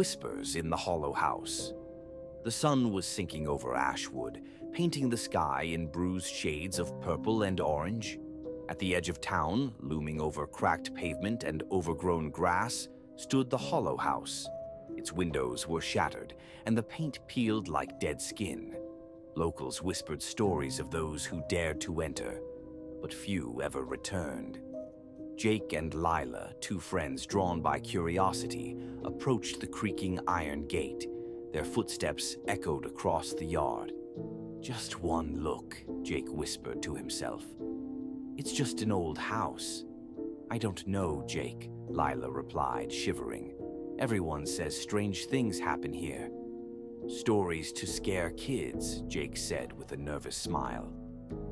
whispers in the hollow house. The sun was sinking over Ashwood, painting the sky in bruised shades of purple and orange. At the edge of town, looming over cracked pavement and overgrown grass, stood the hollow house. Its windows were shattered, and the paint peeled like dead skin. Locals whispered stories of those who dared to enter, but few ever returned. Jake and Lila, two friends drawn by curiosity, approached the creaking iron gate. Their footsteps echoed across the yard. "Just one look," Jake whispered to himself. "It's just an old house." "I don't know, Jake," Lila replied, shivering. "Everyone says strange things happen here." "Stories to scare kids," Jake said with a nervous smile.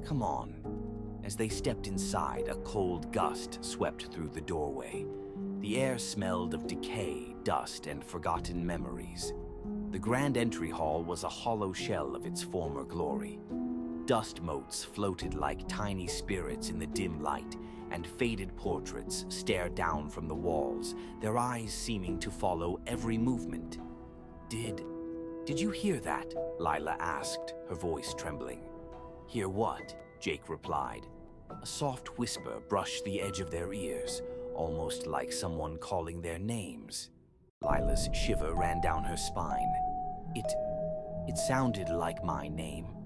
"Come on." As they stepped inside, a cold gust swept through the doorway. The air smelled of decay, dust, and forgotten memories. The grand entry hall was a hollow shell of its former glory. Dust motes floated like tiny spirits in the dim light, and faded portraits stared down from the walls, their eyes seeming to follow every movement. Did you hear that?" Lila asked, her voice trembling. "Hear what?" Jake replied. A soft whisper brushed the edge of their ears, almost like someone calling their names. Lila's shiver ran down her spine. It sounded like my name.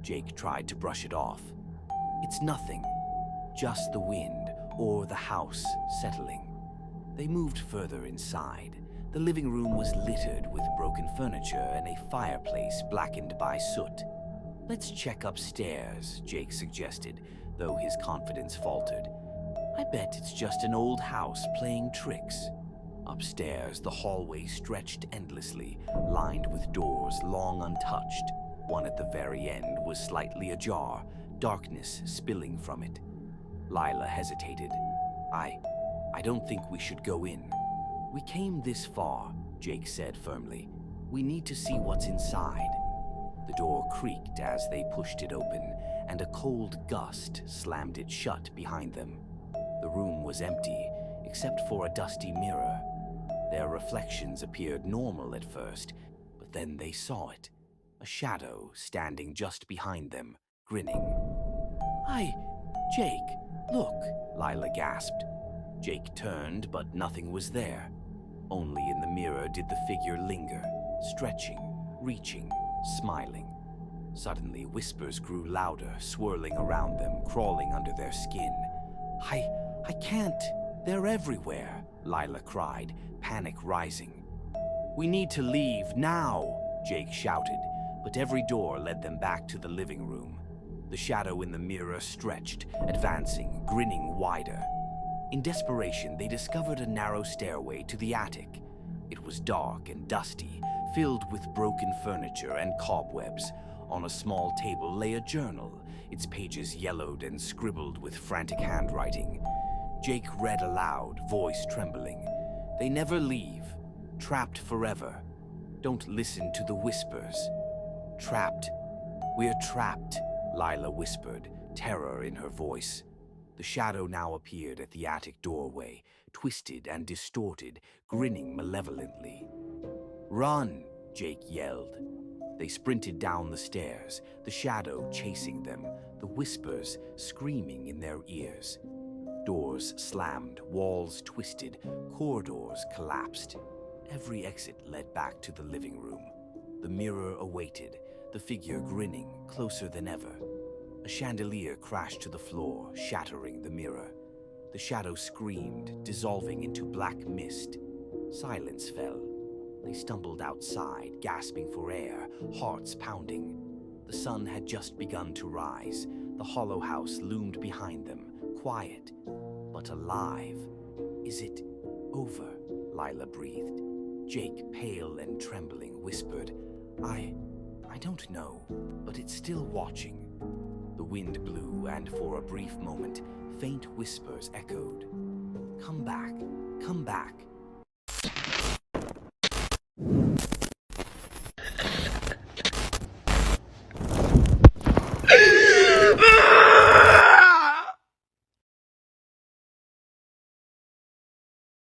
Jake tried to brush it off. "It's nothing, just the wind or the house settling." They moved further inside. The living room was littered with broken furniture and a fireplace blackened by soot. "Let's check upstairs," Jake suggested, though his confidence faltered. "I bet it's just an old house playing tricks." Upstairs, the hallway stretched endlessly, lined with doors long untouched. One at the very end was slightly ajar, darkness spilling from it. Lila hesitated. I don't think we should go in." "We came this far," Jake said firmly. "We need to see what's inside." The door creaked as they pushed it open, and a cold gust slammed it shut behind them. The room was empty, except for a dusty mirror. Their reflections appeared normal at first, but then they saw it. A shadow standing just behind them, grinning. Jake, look," Lila gasped. Jake turned, but nothing was there. Only in the mirror did the figure linger, stretching, reaching, smiling. Suddenly, whispers grew louder, swirling around them, crawling under their skin. I can't. They're everywhere," Lila cried, panic rising. "We need to leave now," Jake shouted, but every door led them back to the living room. The shadow in the mirror stretched, advancing, grinning wider. In desperation, they discovered a narrow stairway to the attic. It was dark and dusty, filled with broken furniture and cobwebs. On a small table lay a journal, its pages yellowed and scribbled with frantic handwriting. Jake read aloud, voice trembling. "They never leave. Trapped forever. Don't listen to the whispers. Trapped. We're trapped," Lila whispered, terror in her voice. The shadow now appeared at the attic doorway, twisted and distorted, grinning malevolently. "Run!" Jake yelled. They sprinted down the stairs, the shadow chasing them, the whispers screaming in their ears. Doors slammed, walls twisted, corridors collapsed. Every exit led back to the living room. The mirror awaited, the figure grinning, closer than ever. A chandelier crashed to the floor, shattering the mirror. The shadow screamed, dissolving into black mist. Silence fell. They stumbled outside, gasping for air, hearts pounding. The sun had just begun to rise. The hollow house loomed behind them, quiet, but alive. "Is it over?" Lila breathed. Jake, pale and trembling, whispered, I don't know, but it's still watching." The wind blew, and for a brief moment, faint whispers echoed. Come back,